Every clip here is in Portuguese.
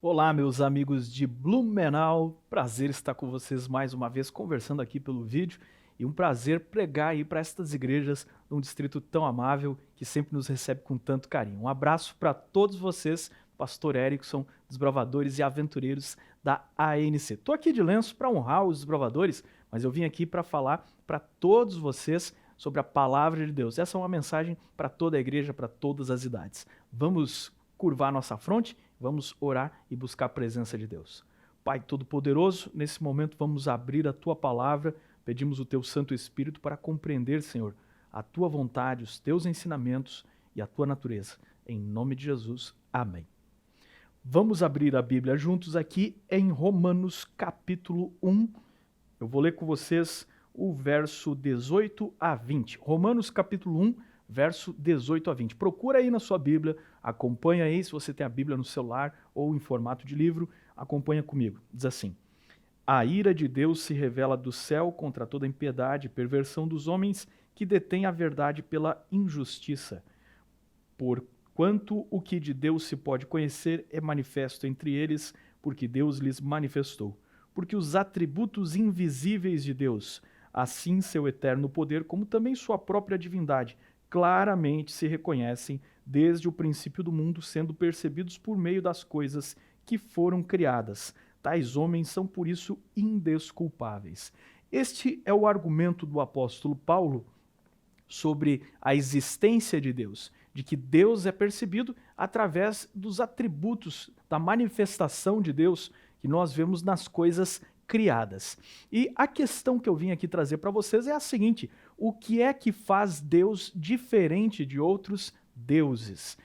Olá, meus amigos de Blumenau. Prazer estar com vocês mais uma vez conversando aqui pelo vídeo e um prazer pregar aí para estas igrejas num distrito tão amável que sempre nos recebe com tanto carinho. Um abraço para todos vocês, Pastor Erickson, desbravadores e aventureiros da ANC. Estou aqui de lenço para honrar os desbravadores, mas eu vim aqui para falar para todos vocês sobre a palavra de Deus. Essa é uma mensagem para toda a igreja, para todas as idades. Vamos curvar nossa fronte, vamos orar e buscar a presença de Deus. Pai Todo-Poderoso, nesse momento vamos abrir a Tua palavra, pedimos o Teu Santo Espírito para compreender, Senhor, a Tua vontade, os Teus ensinamentos e a Tua natureza. Em nome de Jesus, amém. Vamos abrir a Bíblia juntos aqui em Romanos capítulo 1. Eu vou ler com vocês o verso 18 a 20. Romanos capítulo 1, verso 18 a 20. Procura aí na sua Bíblia, acompanha aí, se você tem a Bíblia no celular ou em formato de livro, acompanha comigo. Diz assim: A ira de Deus se revela do céu contra toda impiedade e perversão dos homens que detêm a verdade pela injustiça. Porquanto o que de Deus se pode conhecer é manifesto entre eles, porque Deus lhes manifestou. Porque os atributos invisíveis de Deus, assim seu eterno poder, como também sua própria divindade, claramente se reconhecem desde o princípio do mundo, sendo percebidos por meio das coisas que foram criadas. Tais homens são por isso indesculpáveis. Este é o argumento do apóstolo Paulo sobre a existência de Deus, de que Deus é percebido através dos atributos, da manifestação de Deus que nós vemos nas coisas criadas. E a questão que eu vim aqui trazer para vocês é a seguinte: o que é que faz Deus diferente de outros deuses?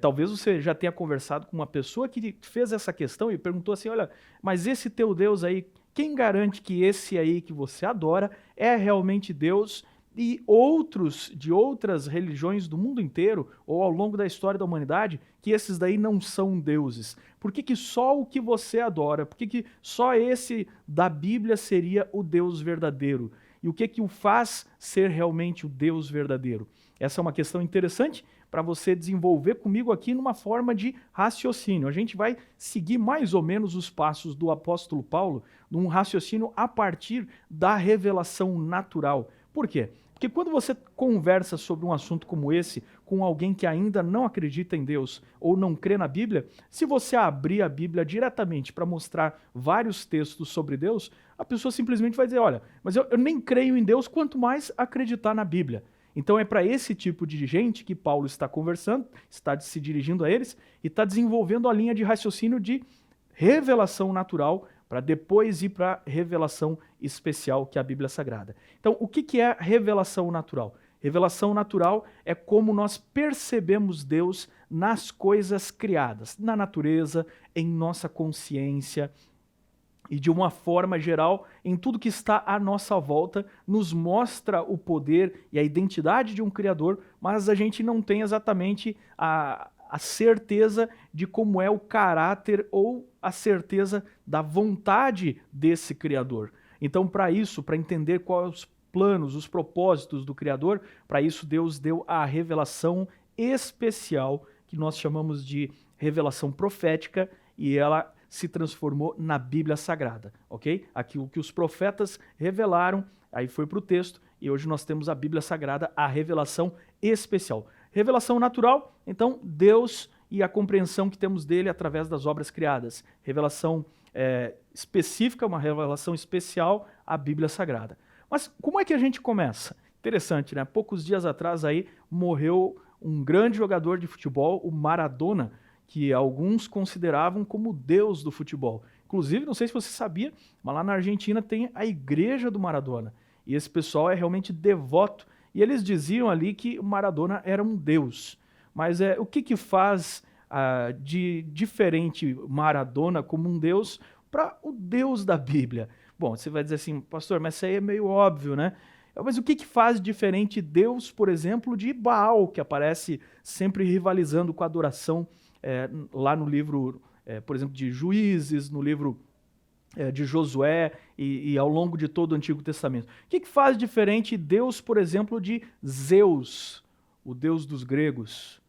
Talvez você já tenha conversado com uma pessoa que fez essa questão e perguntou assim: olha, mas esse teu Deus aí, quem garante que esse aí que você adora é realmente Deus? E outros de outras religiões do mundo inteiro, ou ao longo da história da humanidade, que esses daí não são deuses. Por que que só o que você adora? Por que que só esse da Bíblia seria o Deus verdadeiro? E o que que o faz ser realmente o Deus verdadeiro? Essa é uma questão interessante para você desenvolver comigo aqui numa forma de raciocínio. A gente vai seguir mais ou menos os passos do apóstolo Paulo num raciocínio a partir da revelação natural. Por quê? Porque quando você conversa sobre um assunto como esse com alguém que ainda não acredita em Deus ou não crê na Bíblia, se você abrir a Bíblia diretamente para mostrar vários textos sobre Deus, a pessoa simplesmente vai dizer: olha, mas eu nem creio em Deus, quanto mais acreditar na Bíblia. Então é para esse tipo de gente que Paulo está conversando, está se dirigindo a eles e está desenvolvendo a linha de raciocínio de revelação natural para depois ir para a revelação especial, que é a Bíblia Sagrada. Então, o que é revelação natural? Revelação natural é como nós percebemos Deus nas coisas criadas, na natureza, em nossa consciência e de uma forma geral, em tudo que está à nossa volta, nos mostra o poder e a identidade de um Criador, mas a gente não tem exatamente a certeza de como é o caráter ou a certeza da vontade desse Criador. Então, para isso, para entender quais os planos, os propósitos do Criador, para isso Deus deu a revelação especial, que nós chamamos de revelação profética, e ela se transformou na Bíblia Sagrada, ok? Aquilo que os profetas revelaram, aí foi para o texto, e hoje nós temos a Bíblia Sagrada, a revelação especial. Revelação natural, então, Deus e a compreensão que temos dele através das obras criadas. Revelação específica, uma revelação especial, a Bíblia Sagrada. Mas como é que a gente começa? Interessante, né? Poucos dias atrás aí morreu um grande jogador de futebol, o Maradona, que alguns consideravam como o deus do futebol. Inclusive, não sei se você sabia, mas lá na Argentina tem a igreja do Maradona. E esse pessoal é realmente devoto. E eles diziam ali que o Maradona era um deus. Mas o que faz de diferente Maradona como um deus para o Deus da Bíblia? Bom, você vai dizer assim: pastor, mas isso aí é meio óbvio, né? Mas o que faz diferente Deus, por exemplo, de Baal, que aparece sempre rivalizando com a adoração lá no livro, por exemplo, de Juízes, no livro de Josué e ao longo de todo o Antigo Testamento? O que faz diferente Deus, por exemplo, de Zeus, o deus dos gregos?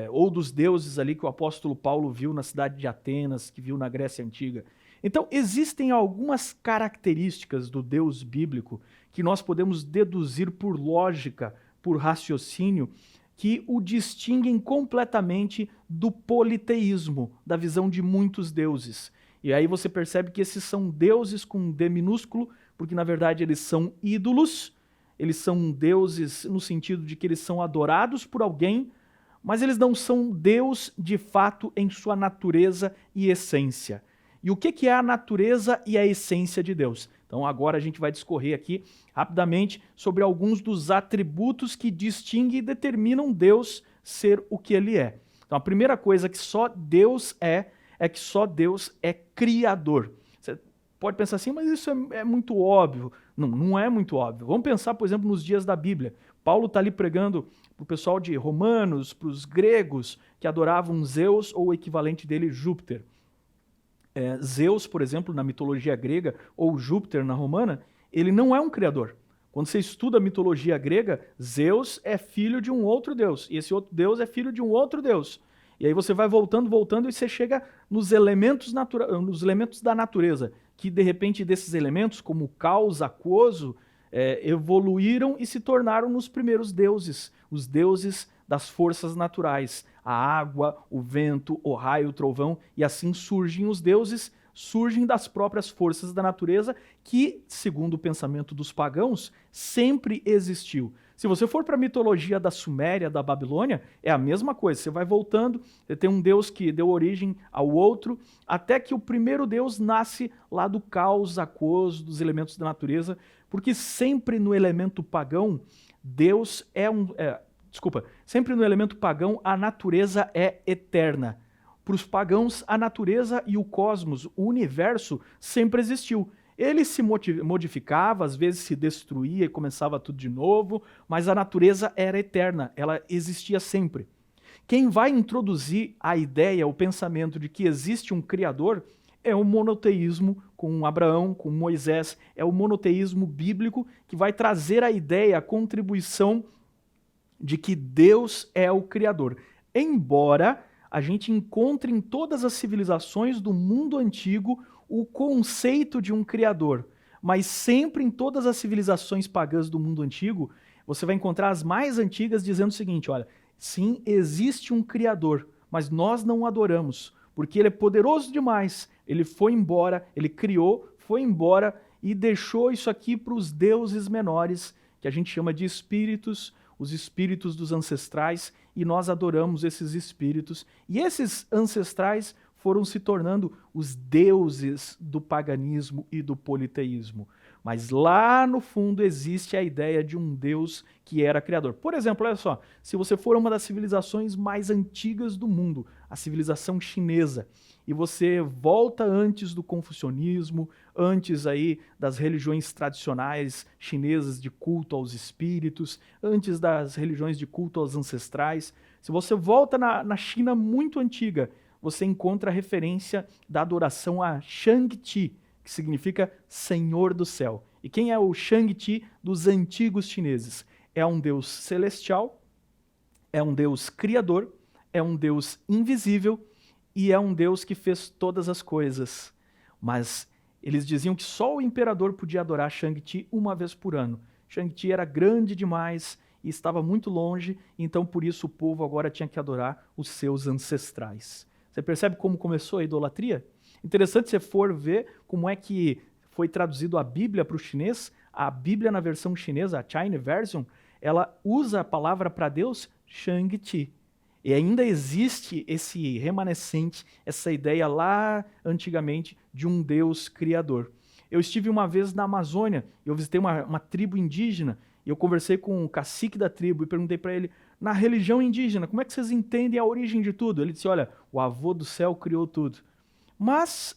ou dos deuses ali que o apóstolo Paulo viu na cidade de Atenas, que viu na Grécia Antiga. Então, existem algumas características do Deus bíblico que nós podemos deduzir por lógica, por raciocínio, que o distinguem completamente do politeísmo, da visão de muitos deuses. E aí você percebe que esses são deuses com D minúsculo, porque na verdade eles são ídolos, eles são deuses no sentido de que eles são adorados por alguém, mas eles não são Deus de fato em sua natureza e essência. E o que é a natureza e a essência de Deus? Então agora a gente vai discorrer aqui rapidamente sobre alguns dos atributos que distinguem e determinam Deus ser o que ele é. Então a primeira coisa que só Deus é que só Deus é criador. Você pode pensar assim, mas isso é muito óbvio. Não, não é muito óbvio. Vamos pensar, por exemplo, nos dias da Bíblia. Paulo está ali pregando para o pessoal de Romanos, para os gregos que adoravam Zeus ou o equivalente dele, Júpiter. Zeus, por exemplo, na mitologia grega, ou Júpiter na romana, ele não é um criador. Quando você estuda a mitologia grega, Zeus é filho de um outro deus, e esse outro deus é filho de um outro deus. E aí você vai voltando, e você chega nos elementos da natureza, que de repente desses elementos, como o caos aquoso, evoluíram e se tornaram nos primeiros deuses, os deuses das forças naturais, a água, o vento, o raio, o trovão, e assim surgem os deuses, surgem das próprias forças da natureza que, segundo o pensamento dos pagãos, sempre existiu. Se você for para a mitologia da Suméria, da Babilônia, é a mesma coisa. Você vai voltando, você tem um deus que deu origem ao outro, até que o primeiro deus nasce lá do caos aquoso, dos elementos da natureza, porque sempre no elemento pagão, Deus sempre no elemento pagão, a natureza é eterna. Para os pagãos, a natureza e o cosmos, o universo, sempre existiu. Ele se modificava, às vezes se destruía e começava tudo de novo, mas a natureza era eterna, ela existia sempre. Quem vai introduzir a ideia, o pensamento de que existe um Criador, é o monoteísmo com Abraão, com Moisés, é o monoteísmo bíblico que vai trazer a ideia, a contribuição de que Deus é o Criador. Embora a gente encontre em todas as civilizações do mundo antigo o conceito de um Criador, mas sempre em todas as civilizações pagãs do mundo antigo, você vai encontrar as mais antigas dizendo o seguinte, olha, sim, existe um Criador, mas nós não o adoramos, porque ele é poderoso demais, ele foi embora, ele criou, foi embora e deixou isso aqui para os deuses menores, que a gente chama de espíritos, os espíritos dos ancestrais, e nós adoramos esses espíritos. E esses ancestrais foram se tornando os deuses do paganismo e do politeísmo. Mas lá no fundo existe a ideia de um Deus que era criador. Por exemplo, olha só, se você for uma das civilizações mais antigas do mundo, a civilização chinesa, e você volta antes do confucionismo, antes aí das religiões tradicionais chinesas de culto aos espíritos, antes das religiões de culto aos ancestrais, se você volta na China muito antiga, você encontra a referência da adoração a Shang-Chi, que significa Senhor do Céu. E quem é o Shang-Chi dos antigos chineses? É um deus celestial, é um deus criador, é um deus invisível e é um deus que fez todas as coisas. Mas eles diziam que só o imperador podia adorar Shang-Chi uma vez por ano. Shang-Chi era grande demais e estava muito longe, então por isso o povo agora tinha que adorar os seus ancestrais. Você percebe como começou a idolatria? Interessante se você for ver como é que foi traduzido a Bíblia para o chinês. A Bíblia na versão chinesa, a China Version, ela usa a palavra para Deus Shang-Chi. E ainda existe esse remanescente, essa ideia lá antigamente de um Deus criador. Eu estive uma vez na Amazônia, eu visitei uma tribo indígena, e eu conversei com o cacique da tribo e perguntei para ele, na religião indígena, como é que vocês entendem a origem de tudo? Ele disse, olha, o avô do céu criou tudo. Mas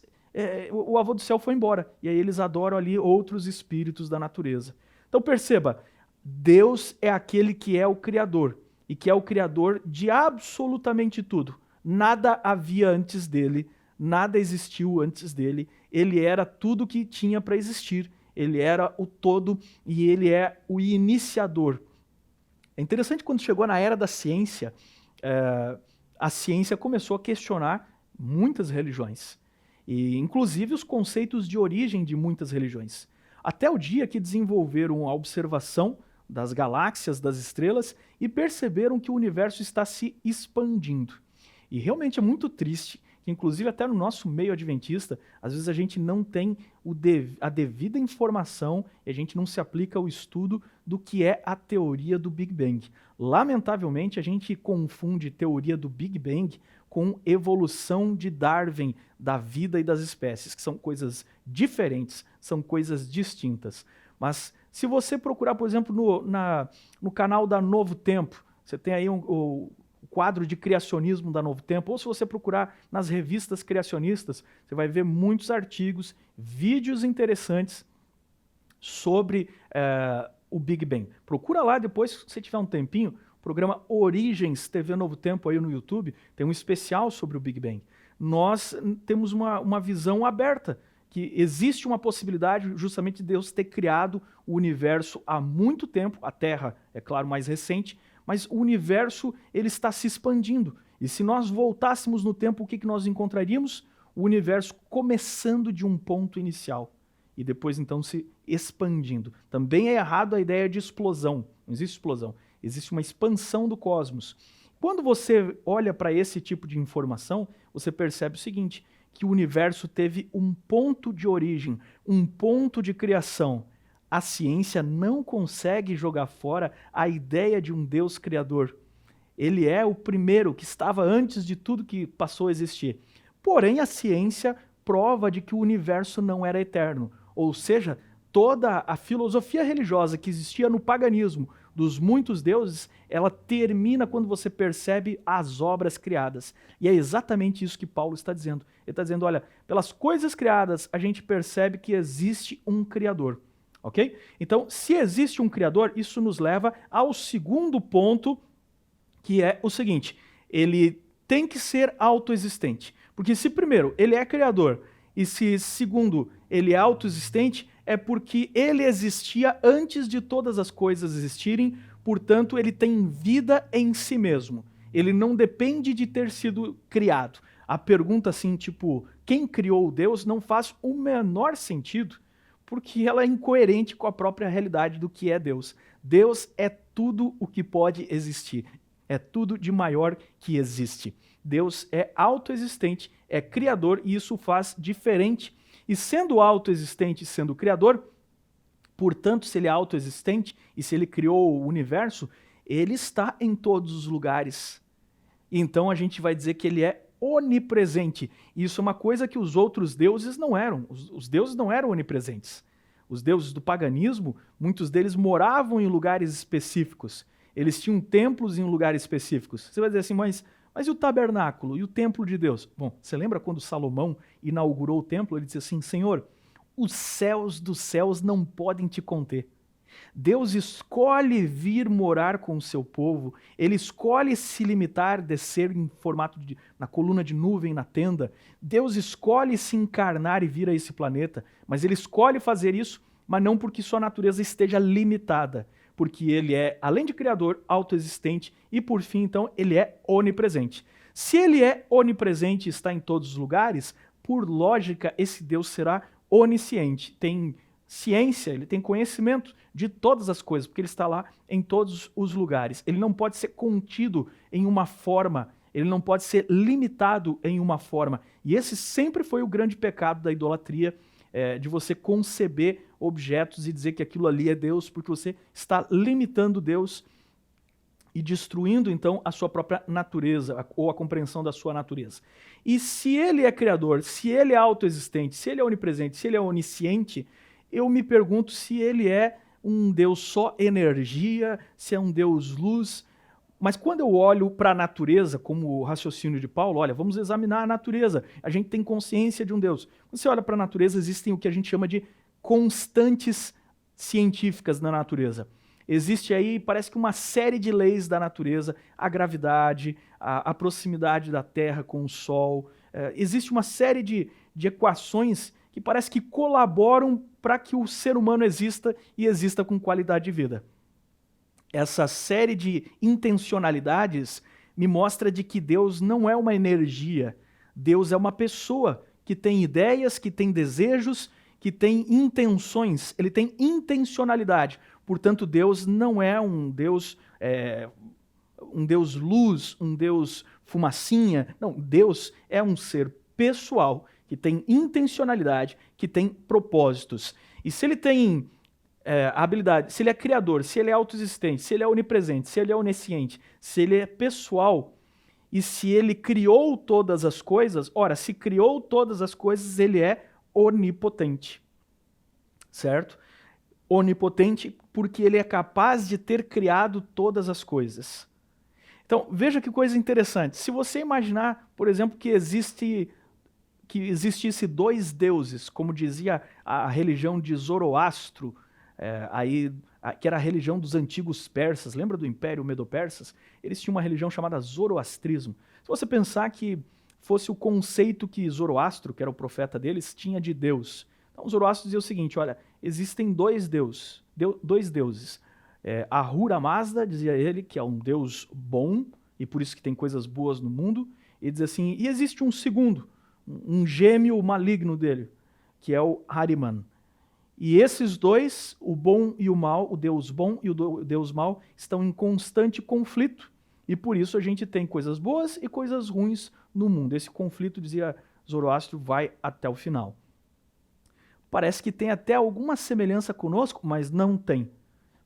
o avô do céu foi embora, e aí eles adoram ali outros espíritos da natureza. Então perceba, Deus é aquele que é o Criador, e que é o Criador de absolutamente tudo. Nada havia antes dele, nada existiu antes dele, ele era tudo que tinha para existir, ele era o todo e ele é o iniciador. É interessante quando chegou na era da ciência, a ciência começou a questionar muitas religiões, e inclusive os conceitos de origem de muitas religiões. Até o dia que desenvolveram a observação das galáxias, das estrelas, e perceberam que o universo está se expandindo. E realmente é muito triste que, inclusive até no nosso meio adventista, às vezes a gente não tem a devida informação e a gente não se aplica ao estudo do que é a teoria do Big Bang. Lamentavelmente, a gente confunde teoria do Big Bang com evolução de Darwin da vida e das espécies, que são coisas diferentes, são coisas distintas. Mas se você procurar, por exemplo, no canal da Novo Tempo, você tem aí o quadro de criacionismo da Novo Tempo, ou se você procurar nas revistas criacionistas, você vai ver muitos artigos, vídeos interessantes sobre o Big Bang. Procura lá depois, se você tiver um tempinho, o programa Origens TV Novo Tempo aí no YouTube, tem um especial sobre o Big Bang. Nós temos uma visão aberta, que existe uma possibilidade justamente de Deus ter criado o universo há muito tempo, a Terra, é claro, mais recente, mas o universo ele está se expandindo. E se nós voltássemos no tempo, o que nós encontraríamos? O universo começando de um ponto inicial e depois então se expandindo. Também é errado a ideia de explosão. Não existe explosão. Existe uma expansão do cosmos. Quando você olha para esse tipo de informação, você percebe o seguinte, que o universo teve um ponto de origem, um ponto de criação. A ciência não consegue jogar fora a ideia de um Deus criador. Ele é o primeiro que estava antes de tudo que passou a existir. Porém, a ciência prova de que o universo não era eterno. Ou seja, toda a filosofia religiosa que existia no paganismo, dos muitos deuses, ela termina quando você percebe as obras criadas. E é exatamente isso que Paulo está dizendo. Ele está dizendo, olha, pelas coisas criadas, a gente percebe que existe um Criador. Ok? Então, se existe um Criador, isso nos leva ao segundo ponto, que é o seguinte, ele tem que ser autoexistente. Porque se primeiro, ele é Criador, e se segundo, ele é autoexistente, é porque ele existia antes de todas as coisas existirem, portanto, ele tem vida em si mesmo. Ele não depende de ter sido criado. A pergunta assim, tipo, quem criou Deus, não faz o menor sentido, porque ela é incoerente com a própria realidade do que é Deus. Deus é tudo o que pode existir. É tudo de maior que existe. Deus é autoexistente, é criador, e isso o faz diferente. E sendo autoexistente e sendo criador, portanto, se ele é autoexistente e se ele criou o universo, ele está em todos os lugares. Então a gente vai dizer que ele é onipresente. Isso é uma coisa que os outros deuses não eram. Os deuses não eram onipresentes. Os deuses do paganismo, muitos deles moravam em lugares específicos. Eles tinham templos em lugares específicos. Você vai dizer assim, mas e o tabernáculo? E o templo de Deus? Bom, você lembra quando Salomão inaugurou o templo? Ele disse assim, Senhor, os céus dos céus não podem te conter. Deus escolhe vir morar com o seu povo, ele escolhe se limitar, descer em formato na coluna de nuvem, na tenda. Deus escolhe se encarnar e vir a esse planeta, mas ele escolhe fazer isso, mas não porque sua natureza esteja limitada, porque ele é, além de criador, autoexistente e, por fim, então, ele é onipresente. Se ele é onipresente e está em todos os lugares, por lógica, esse Deus será onisciente, tem ciência, ele tem conhecimento de todas as coisas, porque ele está lá em todos os lugares. Ele não pode ser contido em uma forma, ele não pode ser limitado em uma forma. E esse sempre foi o grande pecado da idolatria, de você conceber objetos e dizer que aquilo ali é Deus, porque você está limitando Deus e destruindo, então, a sua própria natureza, ou a compreensão da sua natureza. E se ele é criador, se ele é autoexistente, se ele é onipresente, se ele é onisciente, eu me pergunto se ele é um Deus só energia, se é um Deus luz. Mas quando eu olho para a natureza, como o raciocínio de Paulo, olha, vamos examinar a natureza. A gente tem consciência de um Deus. Quando você olha para a natureza, existem o que a gente chama de constantes científicas na natureza. Existe aí, parece que uma série de leis da natureza, a gravidade, a proximidade da Terra com o Sol. Existe uma série de equações que parece que colaboram para que o ser humano exista e exista com qualidade de vida. Essa série de intencionalidades me mostra de que Deus não é uma energia. Deus é uma pessoa que tem ideias, que tem desejos, que tem intenções, ele tem intencionalidade. Portanto, Deus não é um Deus luz, um Deus fumacinha. Não, Deus é um ser pessoal, que tem intencionalidade, que tem propósitos. E se ele tem habilidade, se ele é criador, se ele é autoexistente, se ele é onipresente, se ele é onisciente, se ele é pessoal, e se ele criou todas as coisas, ora, se criou todas as coisas, ele é onipotente, certo? Onipotente porque ele é capaz de ter criado todas as coisas. Então, veja que coisa interessante. Se você imaginar, por exemplo, que existisse dois deuses, como dizia a religião de Zoroastro, que era a religião dos antigos persas, lembra do Império Medo-Persas? Eles tinham uma religião chamada Zoroastrismo. Se você pensar que fosse o conceito que Zoroastro, que era o profeta deles, tinha de Deus. Então Zoroastro dizia o seguinte, olha, existem dois deuses. Ahura Mazda, dizia ele, que é um deus bom, e por isso que tem coisas boas no mundo, e diz assim, e existe um segundo, um gêmeo maligno dele, que é o Ahriman. E esses dois, o bom e o mal, o Deus bom e o Deus mal, estão em constante conflito. E por isso a gente tem coisas boas e coisas ruins no mundo. Esse conflito, dizia Zoroastro, vai até o final. Parece que tem até alguma semelhança conosco, mas não tem.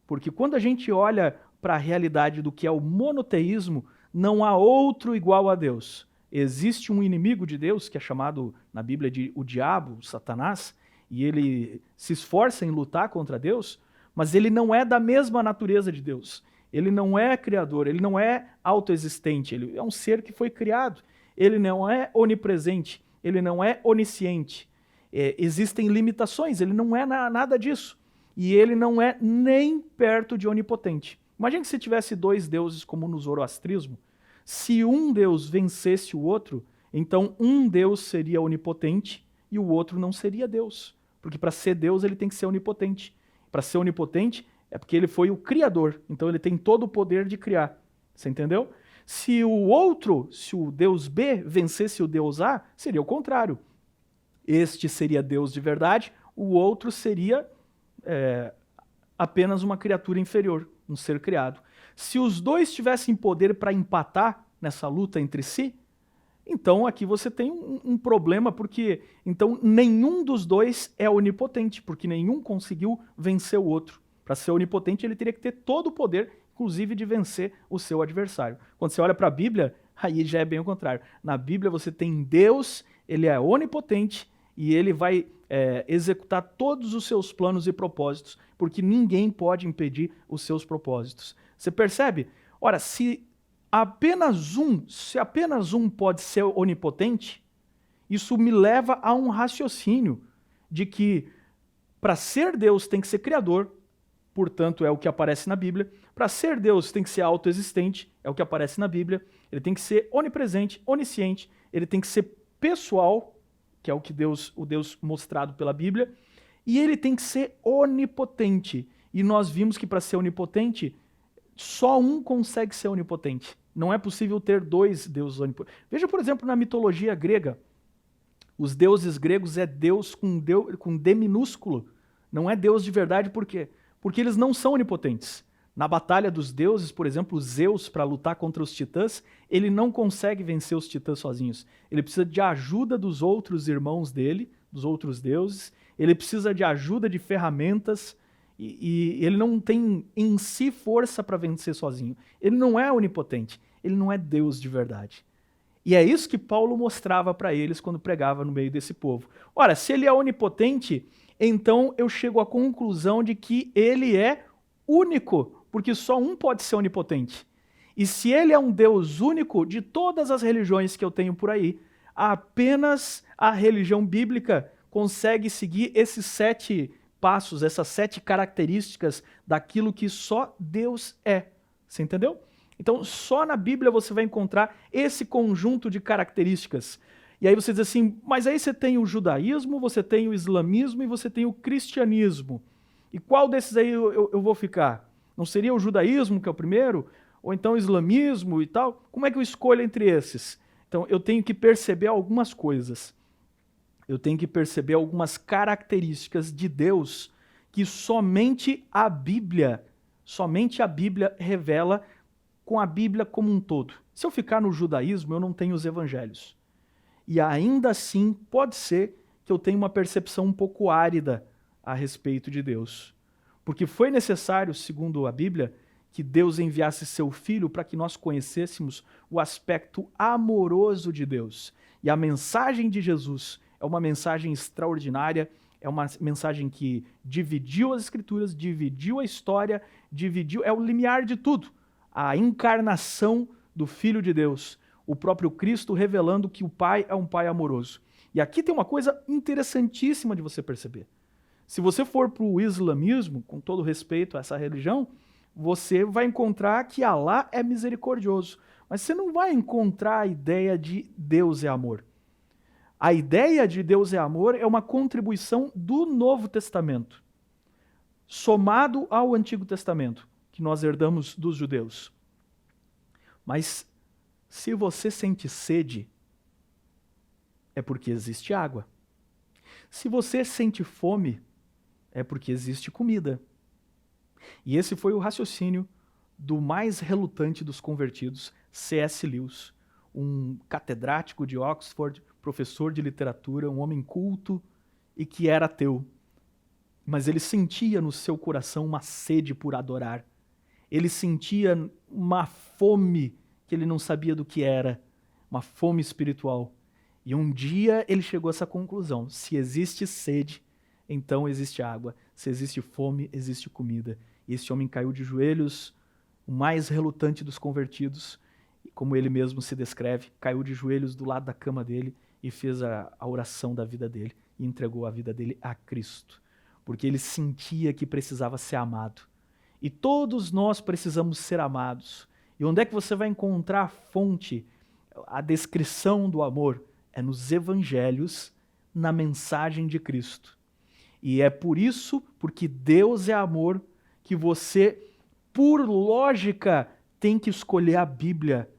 Porque quando a gente olha para a realidade do que é o monoteísmo, não há outro igual a Deus. Existe um inimigo de Deus, que é chamado na Bíblia de o diabo, Satanás, e ele se esforça em lutar contra Deus, mas ele não é da mesma natureza de Deus. Ele não é criador, ele não é autoexistente, ele é um ser que foi criado. Ele não é onipresente, ele não é onisciente. Existem limitações, ele não é nada disso. E ele não é nem perto de onipotente. Imagine que se tivesse dois deuses como no zoroastrismo, se um deus vencesse o outro, então um deus seria onipotente e o outro não seria Deus. Porque para ser Deus ele tem que ser onipotente. Para ser onipotente é porque ele foi o criador, então ele tem todo o poder de criar. Você entendeu? Se o Deus B vencesse o Deus A, seria o contrário. Este seria Deus de verdade, o outro seria apenas uma criatura inferior, um ser criado. Se os dois tivessem poder para empatar nessa luta entre si, então aqui você tem um problema, porque então nenhum dos dois é onipotente, porque nenhum conseguiu vencer o outro. Para ser onipotente, ele teria que ter todo o poder, inclusive de vencer o seu adversário. Quando você olha para a Bíblia, aí já é bem o contrário. Na Bíblia você tem Deus, ele é onipotente e ele vai executar todos os seus planos e propósitos, porque ninguém pode impedir os seus propósitos. Você percebe? Ora, se apenas um pode ser onipotente, isso me leva a um raciocínio de que para ser Deus tem que ser criador, portanto é o que aparece na Bíblia. Para ser Deus tem que ser autoexistente, é o que aparece na Bíblia. Ele tem que ser onipresente, onisciente, ele tem que ser pessoal, que é o Deus mostrado pela Bíblia, e ele tem que ser onipotente. E nós vimos que para ser onipotente, só um consegue ser onipotente. Não é possível ter dois deuses onipotentes. Veja, por exemplo, na mitologia grega. Os deuses gregos é Deus com D minúsculo. Não é Deus de verdade, por quê? Porque eles não são onipotentes. Na batalha dos deuses, por exemplo, Zeus, para lutar contra os titãs, ele não consegue vencer os titãs sozinhos. Ele precisa de ajuda dos outros irmãos dele, dos outros deuses. Ele precisa de ajuda de ferramentas. E ele não tem em si força para vencer sozinho. Ele não é onipotente, ele não é Deus de verdade. E é isso que Paulo mostrava para eles quando pregava no meio desse povo. Ora, se ele é onipotente, então eu chego à conclusão de que ele é único, porque só um pode ser onipotente. E se ele é um Deus único, de todas as religiões que eu tenho por aí, apenas a religião bíblica consegue seguir esses 7 passos, essas 7 características daquilo que só Deus é. Você entendeu? Então, só na Bíblia você vai encontrar esse conjunto de características. E aí você diz assim, mas aí você tem o judaísmo, você tem o islamismo e você tem o cristianismo. E qual desses aí eu vou ficar? Não seria o judaísmo que é o primeiro? ou então islamismo e tal. Como é que eu escolho entre esses? Então eu tenho que perceber algumas coisas. Eu tenho que perceber algumas características de Deus que somente a Bíblia revela, com a Bíblia como um todo. Se eu ficar no judaísmo, eu não tenho os evangelhos. E ainda assim, pode ser que eu tenha uma percepção um pouco árida a respeito de Deus. Porque foi necessário, segundo a Bíblia, que Deus enviasse seu Filho para que nós conhecêssemos o aspecto amoroso de Deus. E a mensagem de Jesus é uma mensagem extraordinária, é uma mensagem que dividiu as Escrituras, dividiu a história, é o limiar de tudo. A encarnação do Filho de Deus, o próprio Cristo revelando que o Pai é um Pai amoroso. E aqui tem uma coisa interessantíssima de você perceber. Se você for para o islamismo, com todo respeito a essa religião, você vai encontrar que Alá é misericordioso. Mas você não vai encontrar a ideia de Deus é amor. A ideia de Deus é amor é uma contribuição do Novo Testamento, somado ao Antigo Testamento, que nós herdamos dos judeus. Mas se você sente sede, é porque existe água. Se você sente fome, é porque existe comida. E esse foi o raciocínio do mais relutante dos convertidos, C.S. Lewis, um catedrático de Oxford, professor de literatura, um homem culto e que era ateu. Mas ele sentia no seu coração uma sede por adorar. Ele sentia uma fome que ele não sabia do que era, uma fome espiritual. E um dia ele chegou a essa conclusão: se existe sede, então existe água. Se existe fome, existe comida. E esse homem caiu de joelhos, o mais relutante dos convertidos, como ele mesmo se descreve, caiu de joelhos do lado da cama dele e fez a oração da vida dele e entregou a vida dele a Cristo, porque ele sentia que precisava ser amado. E todos nós precisamos ser amados. E onde é que você vai encontrar a fonte, a descrição do amor? É nos evangelhos, na mensagem de Cristo. E é por isso, porque Deus é amor, que você, por lógica, tem que escolher a Bíblia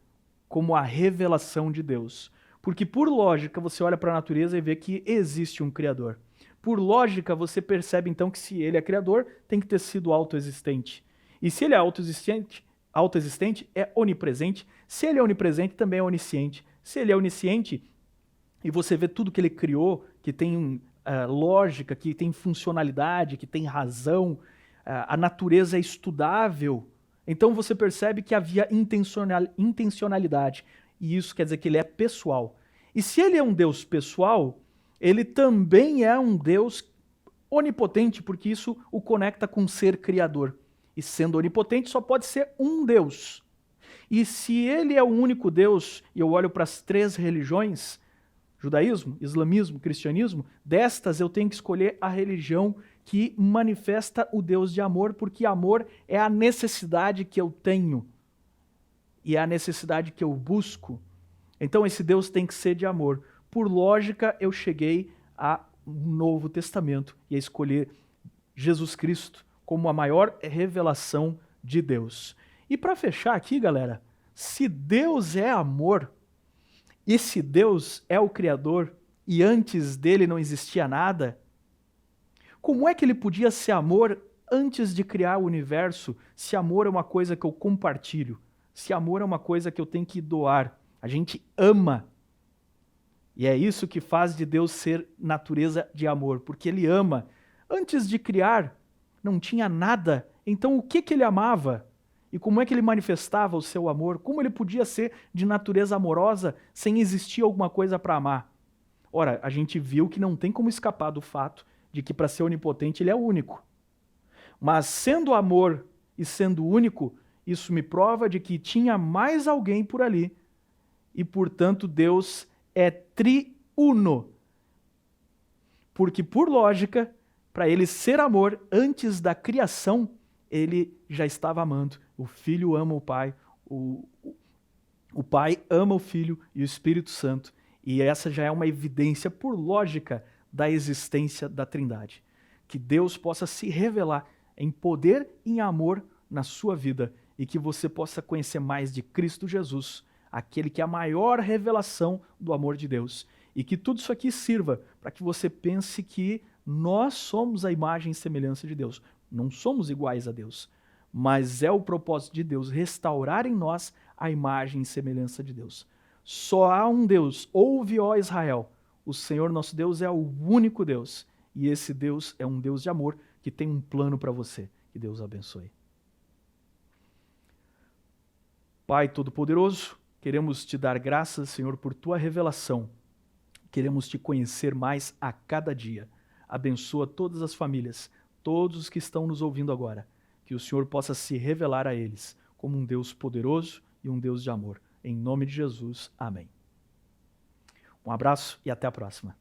como a revelação de Deus. Porque por lógica você olha para a natureza e vê que existe um Criador. Por lógica você percebe então que se ele é Criador, tem que ter sido autoexistente. E se ele é autoexistente, é onipresente. Se ele é onipresente, também é onisciente. Se ele é onisciente, e você vê tudo que ele criou, que tem lógica, que tem funcionalidade, que tem razão, a natureza é estudável, então você percebe que havia intencionalidade. E isso quer dizer que ele é pessoal. E se ele é um Deus pessoal, ele também é um Deus onipotente, porque isso o conecta com o ser criador. E sendo onipotente, só pode ser um Deus. E se ele é o único Deus, e eu olho para as três religiões, judaísmo, islamismo, cristianismo, destas eu tenho que escolher a religião que manifesta o Deus de amor, porque amor é a necessidade que eu tenho e é a necessidade que eu busco. Então esse Deus tem que ser de amor. Por lógica, eu cheguei ao Novo Testamento e a escolher Jesus Cristo como a maior revelação de Deus. E para fechar aqui, galera, se Deus é amor, e se Deus é o Criador e antes dele não existia nada, como é que ele podia ser amor antes de criar o universo, se amor é uma coisa que eu compartilho, se amor é uma coisa que eu tenho que doar? A gente ama. E é isso que faz de Deus ser natureza de amor, porque ele ama. Antes de criar, não tinha nada. Então o que ele amava? E como é que ele manifestava o seu amor? Como ele podia ser de natureza amorosa sem existir alguma coisa para amar? Ora, a gente viu que não tem como escapar do fato de que para ser onipotente ele é único. Mas sendo amor e sendo único, isso me prova de que tinha mais alguém por ali. E, portanto, Deus é triuno. Porque, por lógica, para ele ser amor antes da criação, ele já estava amando. O Filho ama o Pai, o Pai ama o Filho e o Espírito Santo. E essa já é uma evidência, por lógica, da existência da Trindade. Que Deus possa se revelar em poder e em amor na sua vida. e que você possa conhecer mais de Cristo Jesus, aquele que é a maior revelação do amor de Deus. E que tudo isso aqui sirva para que você pense que nós somos a imagem e semelhança de Deus. Não somos iguais a Deus, mas é o propósito de Deus restaurar em nós a imagem e semelhança de Deus. Só há um Deus. Ouve, ó Israel, o Senhor nosso Deus é o único Deus. E esse Deus é um Deus de amor que tem um plano para você. Que Deus abençoe. Pai Todo-Poderoso, queremos te dar graças, Senhor, por tua revelação. Queremos te conhecer mais a cada dia. Abençoa todas as famílias, todos os que estão nos ouvindo agora. Que o Senhor possa se revelar a eles como um Deus poderoso e um Deus de amor. Em nome de Jesus, amém. Um abraço e até a próxima.